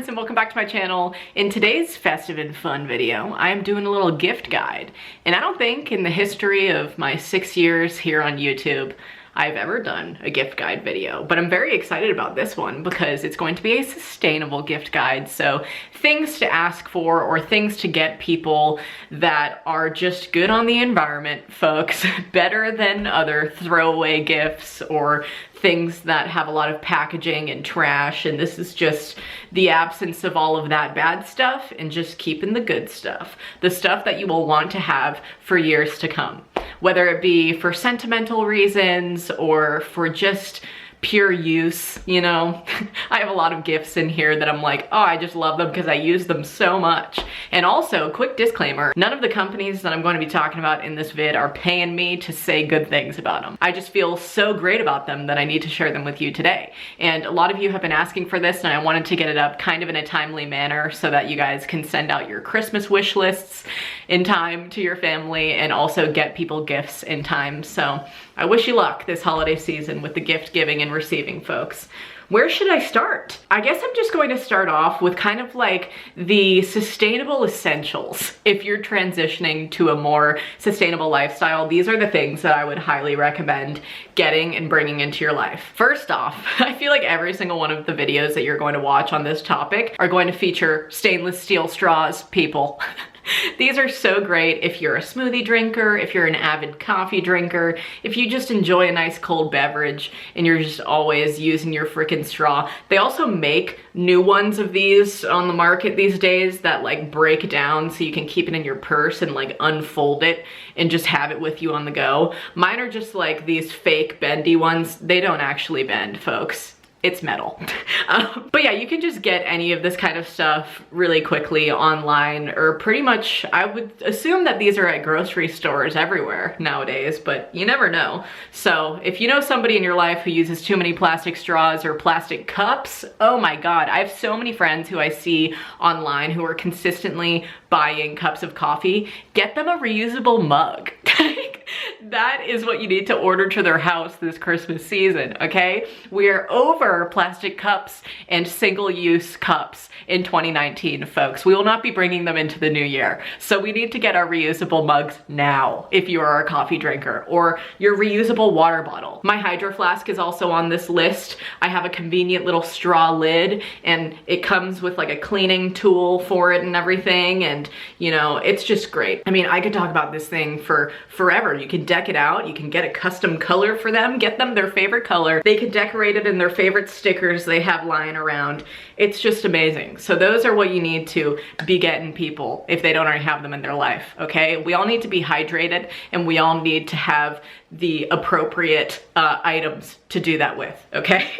friends, and welcome back to my channel. In today's festive and fun video, I am doing a little gift guide. And I don't think in the history of my 6 years here on YouTube, I've ever done a gift guide video, but I'm very excited about this one because it's going to be a sustainable gift guide. So things to ask for or things to get people that are just good on the environment, folks, better than other throwaway gifts or things that have a lot of packaging and trash. And this is just the absence of all of that bad stuff and just keeping the good stuff, the stuff that you will want to have for years to come. Whether it be for sentimental reasons or for just pure use, you know. I have a lot of gifts in here that I'm like, oh, I just love them because I use them so much. And also, quick disclaimer, none of the companies that I'm going to be talking about in this vid are paying me to say good things about them. I just feel so great about them that I need to share them with you today. And a lot of you have been asking for this, and I wanted to get it up kind of in a timely manner so that you guys can send out your Christmas wish lists in time to your family and also get people gifts in time. So I wish you luck this holiday season with the gift giving and receiving, folks. Where should I start? I guess I'm just going to start off with kind of like the sustainable essentials. If you're transitioning to a more sustainable lifestyle, these are the things that I would highly recommend getting and bringing into your life. First off, I feel like every single one of the videos that you're going to watch on this topic are going to feature stainless steel straws, people. These are so great if you're a smoothie drinker, if you're an avid coffee drinker, if you just enjoy a nice cold beverage and you're just always using your freaking straw. They also make new ones of these on the market these days that like break down so you can keep it in your purse and like unfold it and just have it with you on the go. Mine are just like these fake bendy ones. They don't actually bend, folks. It's metal. But yeah, you can just get any of this kind of stuff really quickly online, or pretty much, I would assume that these are at grocery stores everywhere nowadays, but you never know. So if you know somebody in your life who uses too many plastic straws or plastic cups, oh my God, I have so many friends who I see online who are consistently buying cups of coffee. Get them a reusable mug. That is what you need to order to their house this Christmas season, okay? We are over plastic cups and single-use cups in 2019, folks. We will not be bringing them into the new year. So we need to get our reusable mugs now if you are a coffee drinker, or your reusable water bottle. My Hydro Flask is also on this list. I have a convenient little straw lid, and it comes with like a cleaning tool for it and everything, and you know, it's just great. I mean, I could talk about this thing for forever. You can deck it out, you can get a custom color for them, get them their favorite color. They can decorate it in their favorite stickers they have lying around. It's just amazing. So those are what you need to be getting people if they don't already have them in their life, okay? We all need to be hydrated, and we all need to have the appropriate items to do that with, okay?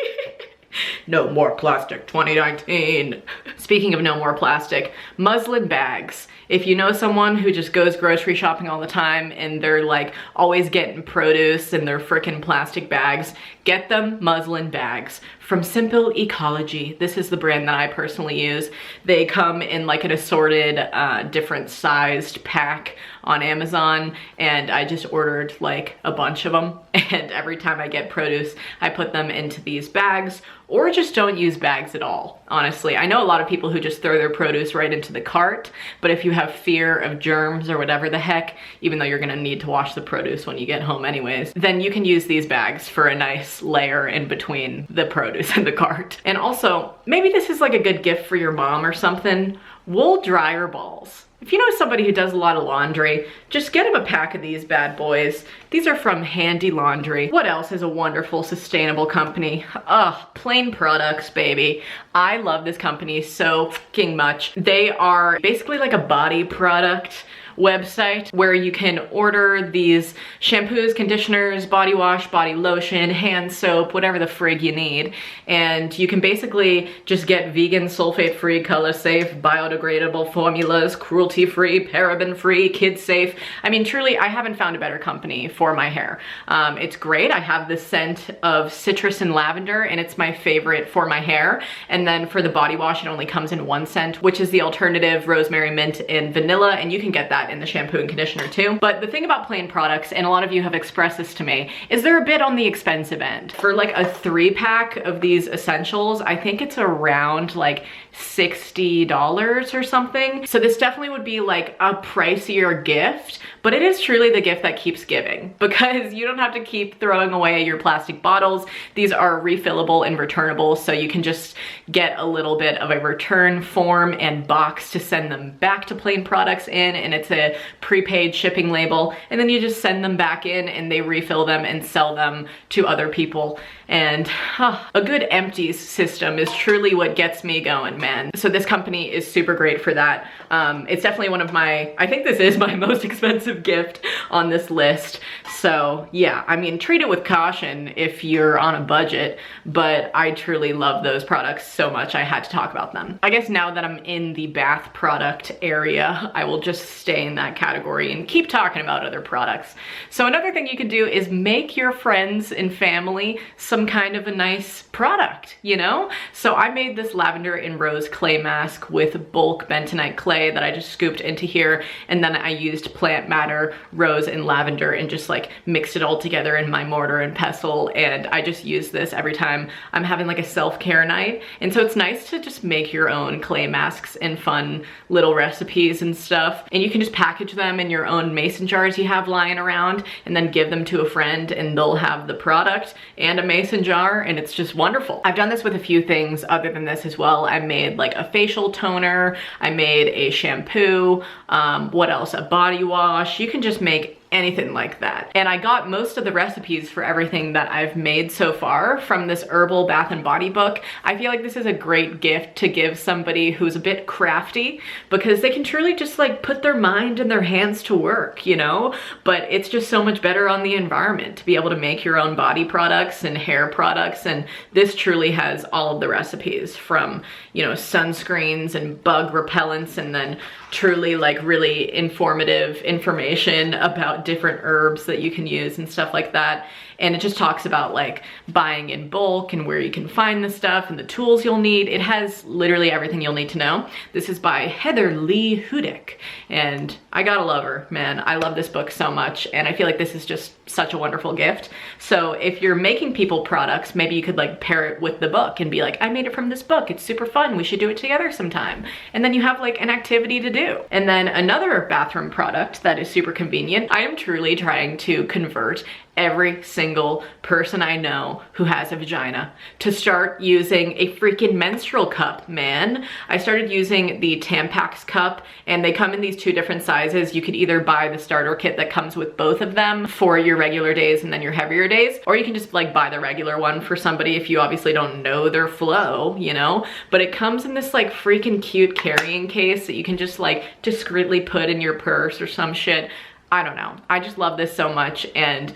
No more plastic 2019. Speaking of no more plastic, muslin bags. If you know someone who just goes grocery shopping all the time and they're like always getting produce in their frickin' plastic bags, get them muslin bags from Simple Ecology. This is the brand that I personally use. They come in like an assorted different sized pack on Amazon, and I just ordered like a bunch of them, and every time I get produce I put them into these bags, or just don't use bags at all, honestly. I know a lot of people who just throw their produce right into the cart, but if you have fear of germs or whatever the heck, even though you're gonna need to wash the produce when you get home anyways, then you can use these bags for a nice layer in between the produce and the cart. And also, maybe this is like a good gift for your mom or something, wool dryer balls. If you know somebody who does a lot of laundry, just get them a pack of these bad boys. These are from Handy Laundry. What else is a wonderful, sustainable company? Ugh, Plain Products, baby. I love this company so fucking much. They are basically like a body product website where you can order these shampoos, conditioners, body wash, body lotion, hand soap, whatever the frig you need. And you can basically just get vegan, sulfate-free, color-safe, biodegradable formulas, cruelty-free, paraben-free, kid-safe. I mean, truly, I haven't found a better company for my hair. It's great. I have the scent of citrus and lavender, and it's my favorite for my hair. And then for the body wash, it only comes in one scent, which is the alternative rosemary, mint, and vanilla, and you can get that that in the shampoo and conditioner too. But the thing about plain products, and a lot of you have expressed this to me, is they're a bit on the expensive end. For like a 3-pack of these essentials, I think it's around like $60 or something. So this definitely would be like a pricier gift, but it is truly the gift that keeps giving, because you don't have to keep throwing away your plastic bottles. These are refillable and returnable, so you can just get a little bit of a return form and box to send them back to Plain Products in, and it's a prepaid shipping label, and then you just send them back in and they refill them and sell them to other people. And a good empties system is truly what gets me going, man. So this company is super great for that. It's definitely one of my, I think this is my most expensive gift on this list. So yeah, I mean, treat it with caution if you're on a budget, but I truly love those products so much I had to talk about them. I guess now that I'm in the bath product area, I will just stay in that category and keep talking about other products. So another thing you can do is make your friends and family some kind of a nice product, you know? So I made this lavender and rose clay mask with bulk bentonite clay that I just scooped into here, and then I used plant matter, rose, and lavender and just like mixed it all together in my mortar and pestle, and I just use this every time I'm having like a self-care night. And so it's nice to just make your own clay masks and fun little recipes and stuff, and you can just package them in your own mason jars you have lying around and then give them to a friend, and they'll have the product and a mason jar, and it's just wonderful. I've done this with a few things other than this as well. I made like a facial toner, I made a shampoo, what else, a body wash. You can just make anything like that. And I got most of the recipes for everything that I've made so far from this Herbal Bath and Body book. I feel like this is a great gift to give somebody who's a bit crafty, because they can truly just like put their mind and their hands to work, you know? But it's just so much better on the environment to be able to make your own body products and hair products. And this truly has all of the recipes from, you know, sunscreens and bug repellents, and then truly like really informative information about different herbs that you can use and stuff like that. And it just talks about like buying in bulk and where you can find the stuff and the tools you'll need. It has literally everything you'll need to know. This is by Heather Lee Hudick, and I gotta love her, man. I love this book so much, and I feel like this is just such a wonderful gift. So if you're making people products, maybe you could like pair it with the book and be like, I made it from this book, it's super fun, we should do it together sometime. And then you have like an activity to do. And then another bathroom product that is super convenient, I am truly trying to convert every single person I know who has a vagina to start using a freaking menstrual cup, man. I started using the Tampax Cup, and they come in these 2 different sizes. You could either buy the starter kit that comes with both of them for your regular days and then your heavier days, or you can just like buy the regular one for somebody if you obviously don't know their flow, you know? But it comes in this like freaking cute carrying case that you can just like discreetly put in your purse or some shit. I don't know. I just love this so much, and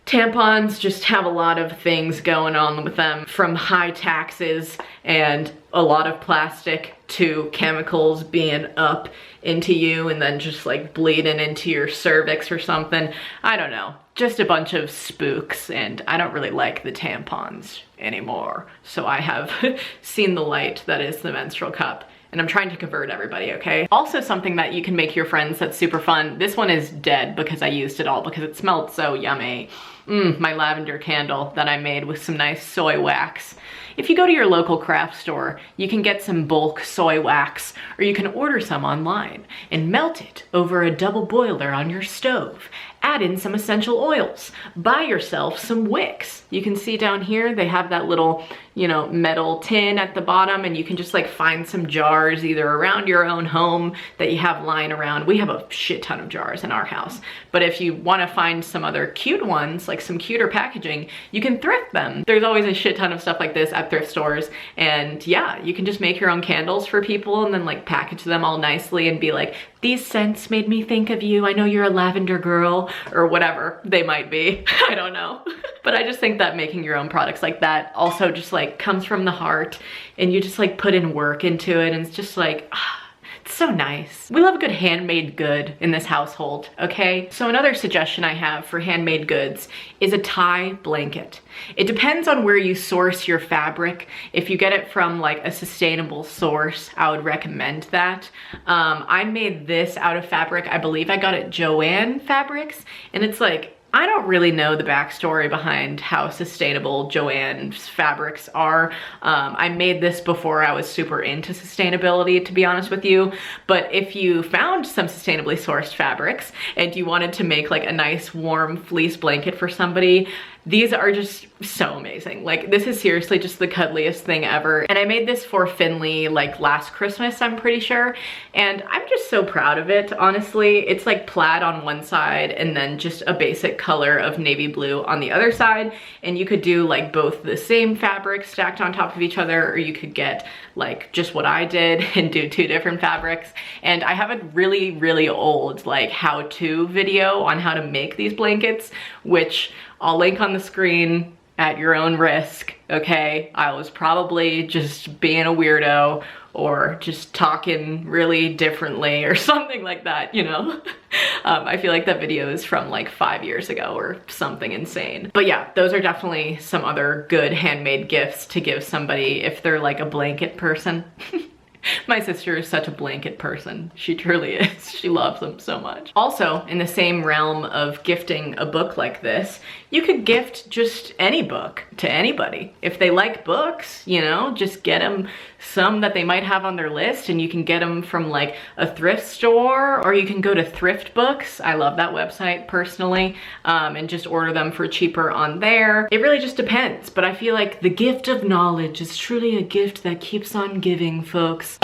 tampons just have a lot of things going on with them, from high taxes and a lot of plastic to chemicals being up into you and then just like bleeding into your cervix or something. I don't know, just a bunch of spooks, and I don't really like the tampons anymore. So I have seen the light that is the menstrual cup, and I'm trying to convert everybody, okay? Also something that you can make your friends that's super fun. This one is dead because I used it all because it smelled so yummy. My lavender candle that I made with some nice soy wax. If you go to your local craft store, you can get some bulk soy wax, or you can order some online and melt it over a double boiler on your stove. Add in some essential oils. Buy yourself some wicks. You can see down here, they have that little, you know, metal tin at the bottom, and you can just like find some jars either around your own home that you have lying around. We have a shit ton of jars in our house. But if you want to find some other cute ones, like some cuter packaging, you can thrift them. There's always a shit ton of stuff like this at thrift stores. And yeah, you can just make your own candles for people and then like package them all nicely and be like, these scents made me think of you. I know you're a lavender girl, or whatever they might be. I don't know. But I just think that making your own products like that also just like comes from the heart, and you just like put in work into it, and it's just like, It's so nice. We love a good handmade good in this household, okay? So another suggestion I have for handmade goods is a tie blanket. It depends on where you source your fabric. If you get it from like a sustainable source, I would recommend that. I made this out of fabric. I believe I got it Joann Fabrics, and it's like, I don't really know the backstory behind how sustainable Joann's fabrics are. I made this before I was super into sustainability, to be honest with you. But if you found some sustainably sourced fabrics and you wanted to make like a nice warm fleece blanket for somebody, these are just so amazing. Like, this is seriously just the cuddliest thing ever. And I made this for Finley like last Christmas, I'm pretty sure. And I'm just so proud of it, honestly. It's like plaid on one side and then just a basic color of navy blue on the other side. And you could do like both the same fabric stacked on top of each other, or you could get like just what I did and do two different fabrics. And I have a really, really old like how-to video on how to make these blankets, which I'll link on the screen at your own risk, okay? I was probably just being a weirdo or just talking really differently or something like that, you know? I feel like that video is from like 5 years ago or something insane. But yeah, those are definitely some other good handmade gifts to give somebody if they're like a blanket person. My sister is such a blanket person. She truly is. She loves them so much. Also, in the same realm of gifting a book like this, you could gift just any book to anybody. If they like books, you know, just get them some that they might have on their list, and you can get them from like a thrift store, or you can go to Thrift Books. I love that website personally, and just order them for cheaper on there. It really just depends, but I feel like the gift of knowledge is truly a gift that keeps on giving, folks.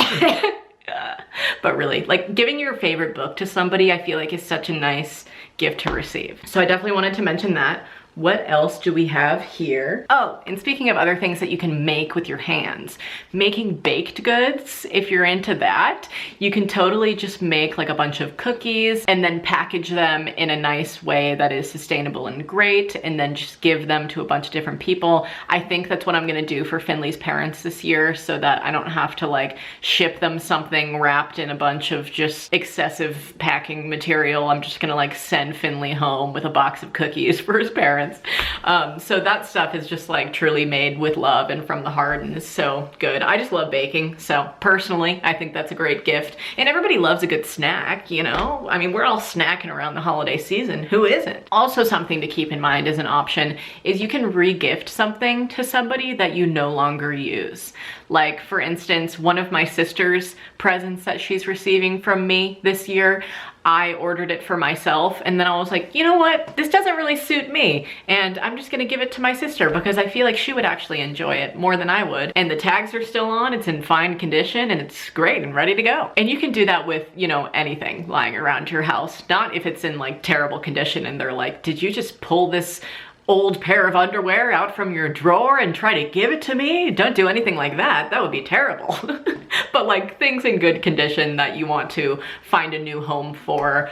But really, like, giving your favorite book to somebody, I feel like is such a nice gift to receive. So I definitely wanted to mention that. What else do we have here? Oh, and speaking of other things that you can make with your hands, making baked goods, if you're into that, you can totally just make like a bunch of cookies and then package them in a nice way that is sustainable and great, and then just give them to a bunch of different people. I think that's what I'm gonna do for Finley's parents this year, so that I don't have to like ship them something wrapped in a bunch of just excessive packing material. I'm just gonna like send Finley home with a box of cookies for his parents. So that stuff is just like truly made with love and from the heart, and is so good. I just love baking, so personally I think that's a great gift. And everybody loves a good snack, you know? I mean, we're all snacking around the holiday season. Who isn't? Also, something to keep in mind as an option is you can re-gift something to somebody that you no longer use. Like, for instance, one of my sister's presents that she's receiving from me this year, I ordered it for myself, and then I was like, you know what? This doesn't really suit me, and I'm just gonna give it to my sister because I feel like she would actually enjoy it more than I would. And the tags are still on, it's in fine condition, and it's great and ready to go. And you can do that with, you know, anything lying around your house. Not if it's in like terrible condition and they're like, did you just pull this old pair of underwear out from your drawer and try to give it to me? Don't do anything like that. That would be terrible. But like things in good condition that you want to find a new home for,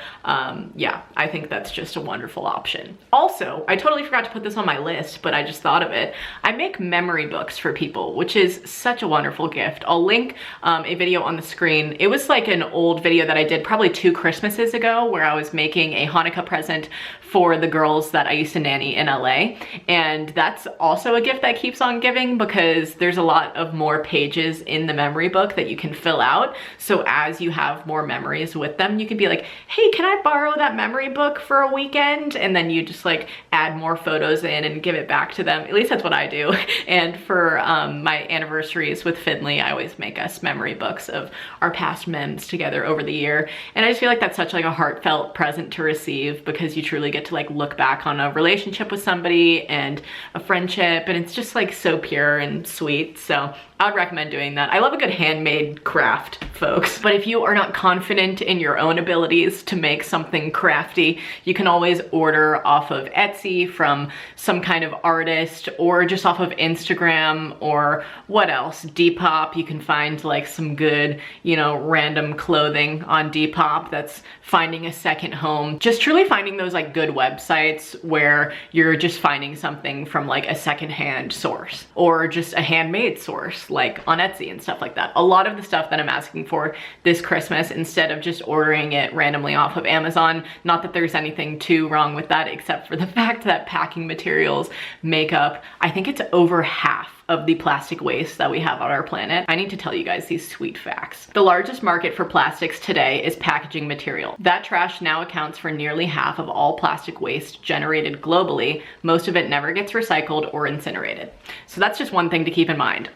yeah, I think that's just a wonderful option. Also, I totally forgot to put this on my list, but I just thought of it. I make memory books for people, which is such a wonderful gift. I'll link a video on the screen. It was like an old video that I did probably 2 Christmases ago, where I was making a Hanukkah present for the girls that I used to nanny in LA. And that's also a gift that keeps on giving, because there's a lot of more pages in the memory book that you can fill out. So as you have more memories with them, you can be like, hey, can I borrow that memory book for a weekend? And then you just like add more photos in and give it back to them. At least that's what I do. And for my anniversaries with Finley, I always make us memory books of our past mems together over the year. And I just feel like that's such like a heartfelt present to receive, because you truly get to like look back on a relationship with somebody and a friendship, and it's just like so pure and sweet. So I would recommend doing that. I love a good handmade craft, folks. But if you are not confident in your own abilities to make something crafty, you can always order off of Etsy from some kind of artist, or just off of Instagram, or what else? Depop. You can find like some good, you know, random clothing on Depop. That's finding a second home. Just truly finding those like good websites where you're just finding something from like a secondhand source, or just a handmade source, like on Etsy and stuff like that. A lot of the stuff that I'm asking for this Christmas instead of just ordering it randomly off of Amazon. Not that there's anything too wrong with that, except for the fact that packing materials make up, I think it's over half of the plastic waste that we have on our planet. I need to tell you guys these sweet facts. The largest market for plastics today is packaging material. That trash now accounts for nearly half of all plastic waste generated globally. Most of it never gets recycled or incinerated. So that's just one thing to keep in mind.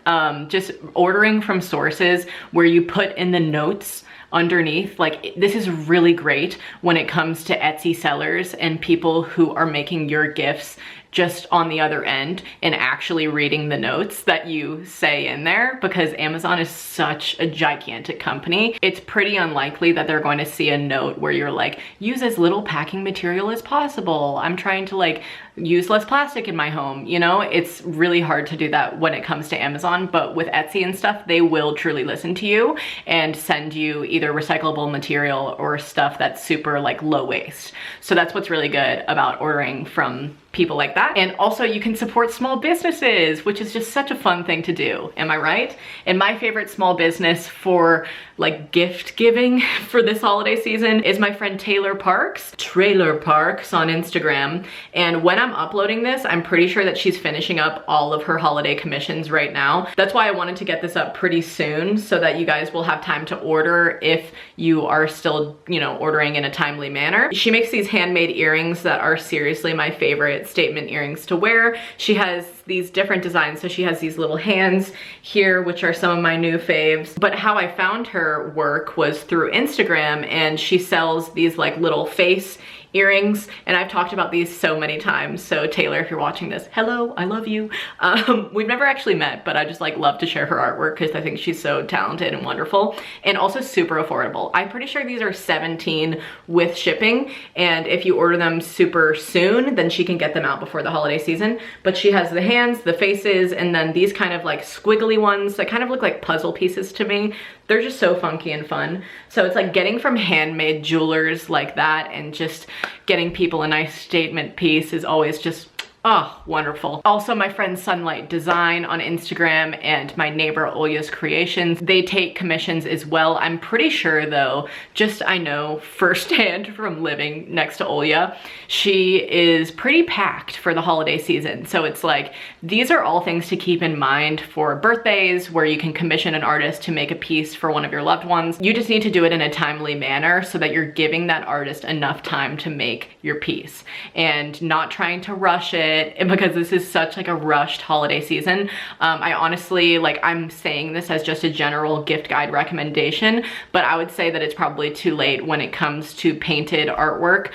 Just ordering from sources where you put in the notes underneath, like, this is really great when it comes to Etsy sellers and people who are making your gifts just on the other end and actually reading the notes that you say in there, because Amazon is such a gigantic company. It's pretty unlikely that they're going to see a note where you're like, use as little packing material as possible. I'm trying to like use less plastic in my home. You know, it's really hard to do that when it comes to Amazon, but with Etsy and stuff, they will truly listen to you and send you either recyclable material or stuff that's super like low waste. So that's what's really good about ordering from people like that. And also you can support small businesses, which is just such a fun thing to do. Am I right? And my favorite small business for like gift giving for this holiday season is my friend Taylor Parks on Instagram. And when I'm uploading this, I'm pretty sure that she's finishing up all of her holiday commissions right now. That's why I wanted to get this up pretty soon so that you guys will have time to order if you are still, you know, ordering in a timely manner. She makes these handmade earrings that are seriously my favorite statement earrings to wear. She has these different designs. So she has these little hands here, which are some of my new faves. But how I found her work was through Instagram, and she sells these like little face earrings, and I've talked about these so many times. So Taylor, if you're watching this, hello, I love you. We've never actually met, but I just like love to share her artwork because I think she's so talented and wonderful, and also super affordable. I'm pretty sure these are $17 with shipping, and if you order them super soon, then she can get them out before the holiday season. But she has the hands, the faces, and then these kind of like squiggly ones that kind of look like puzzle pieces to me. They're just so funky and fun. So it's like getting from handmade jewelers like that and just getting people a nice statement piece is always just, oh, wonderful. Also, my friend Sunlight Design on Instagram and my neighbor Olya's Creations, they take commissions as well. I'm pretty sure though, just I know firsthand from living next to Olya, she is pretty packed for the holiday season. So it's like, these are all things to keep in mind for birthdays where you can commission an artist to make a piece for one of your loved ones. You just need to do it in a timely manner so that you're giving that artist enough time to make your piece and not trying to rush it. Because this is such like a rushed holiday season. I honestly, like, I'm saying this as just a general gift guide recommendation, but I would say that it's probably too late when it comes to painted artwork,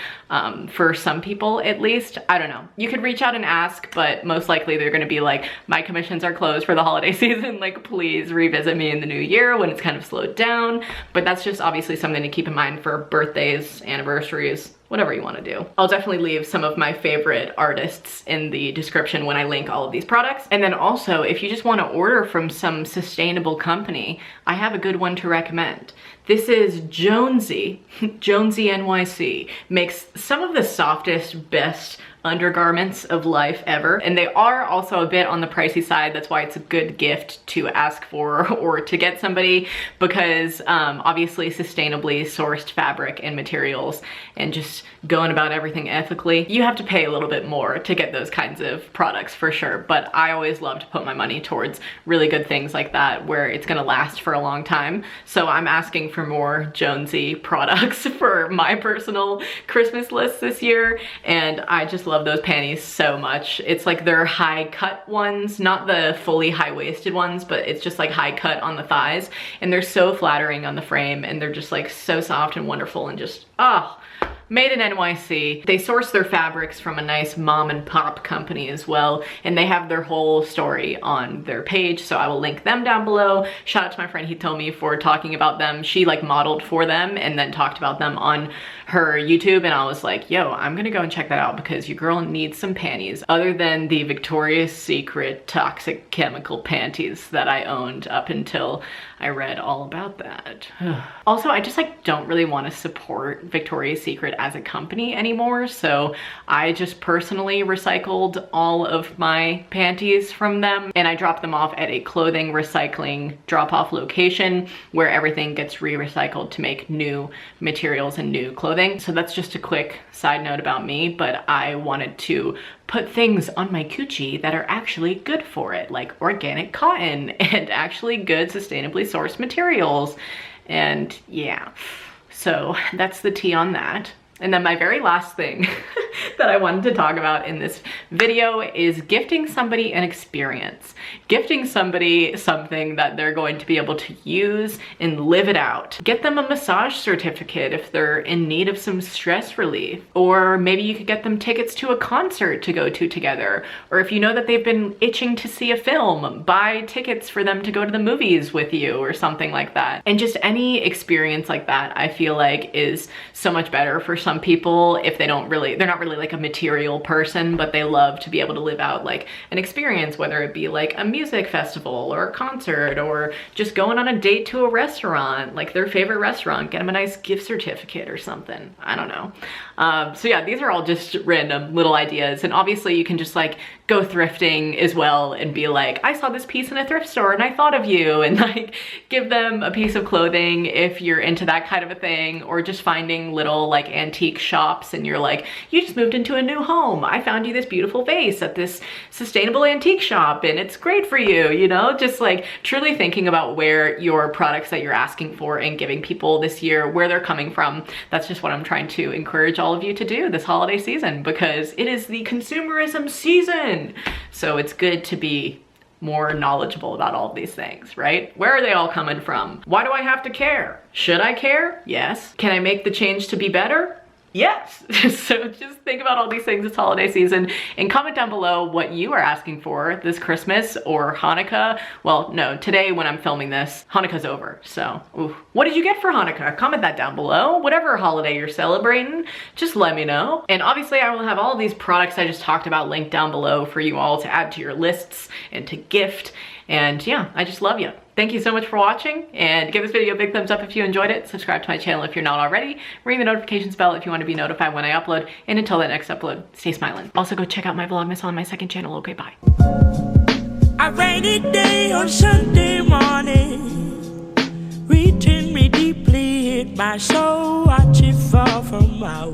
for some people at least. I don't know. You could reach out and ask, but most likely they're gonna be like, my commissions are closed for the holiday season, like please revisit me in the new year when it's kind of slowed down. But that's just obviously something to keep in mind for birthdays, anniversaries, whatever you want to do. I'll definitely leave some of my favorite artists in the description when I link all of these products. And then also, if you just want to order from some sustainable company, I have a good one to recommend. This is Jonesy, Jonesy NYC, makes some of the softest, best undergarments of life ever, and they are also a bit on the pricey side. That's why it's a good gift to ask for or to get somebody, because obviously sustainably sourced fabric and materials and just going about everything ethically, you have to pay a little bit more to get those kinds of products for sure. But I always love to put my money towards really good things like that where it's gonna last for a long time. So I'm asking for more Jonesy products for my personal Christmas list this year, and I just love those panties so much. It's like they're high cut ones, not the fully high-waisted ones, but it's just like high cut on the thighs, and they're so flattering on the frame, and they're just like so soft and wonderful and just, oh, made in NYC. They source their fabrics from a nice mom and pop company as well, and they have their whole story on their page, so I will link them down below. Shout out to my friend Hitomi for talking about them. She like modeled for them and then talked about them on her YouTube, and I was like, yo, I'm gonna go and check that out because your girl needs some panties other than the Victoria's Secret toxic chemical panties that I owned up until I read all about that. Also, I just like don't really want to support Victoria's Secret as a company anymore, so I just personally recycled all of my panties from them, and I dropped them off at a clothing recycling drop-off location where everything gets re-recycled to make new materials and new clothing. So that's just a quick side note about me, but I wanted to put things on my coochie that are actually good for it, like organic cotton and actually good sustainably sourced materials. And yeah, so that's the tea on that. And then my very last thing that I wanted to talk about in this video is gifting somebody an experience. Gifting somebody something that they're going to be able to use and live it out. Get them a massage certificate if they're in need of some stress relief. Or maybe you could get them tickets to a concert to go to together. Or if you know that they've been itching to see a film, buy tickets for them to go to the movies with you or something like that. And just any experience like that, I feel like is so much better for some people if they're not really like a material person, but they love to be able to live out like an experience, whether it be like a music festival or a concert or just going on a date to a restaurant, like their favorite restaurant, get them a nice gift certificate or something. I don't know. So yeah, these are all just random little ideas, and obviously you can just like go thrifting as well and be like, I saw this piece in a thrift store and I thought of you, and like give them a piece of clothing if you're into that kind of a thing, or just finding little like antique shops and you're like, you just moved into a new home, I found you this beautiful vase at this sustainable antique shop and it's great for you, you know? Just like truly thinking about where your products that you're asking for and giving people this year, where they're coming from. That's just what I'm trying to encourage all of you to do this holiday season, because it is the consumerism season. So it's good to be more knowledgeable about all of these things, right? Where are they all coming from? Why do I have to care? Should I care? Yes. Can I make the change to be better? Yes. So just think about all these things this holiday season and comment down below what you are asking for this Christmas or Hanukkah. Well, no, today when I'm filming this, Hanukkah's over. So, ooh. What did you get for Hanukkah? Comment that down below. Whatever holiday you're celebrating, just let me know. And obviously I will have all of these products I just talked about linked down below for you all to add to your lists and to gift. And yeah, I just love you. Thank you so much for watching, and give this video a big thumbs up if you enjoyed it. Subscribe to my channel if you're not already. Ring the notifications bell if you want to be notified when I upload. And until that next upload, stay smiling. Also go check out my Vlogmas on my second channel. Okay, bye. A rainy day on Sunday morning, reaching me deeply, hit my soul, watch it fall from my way.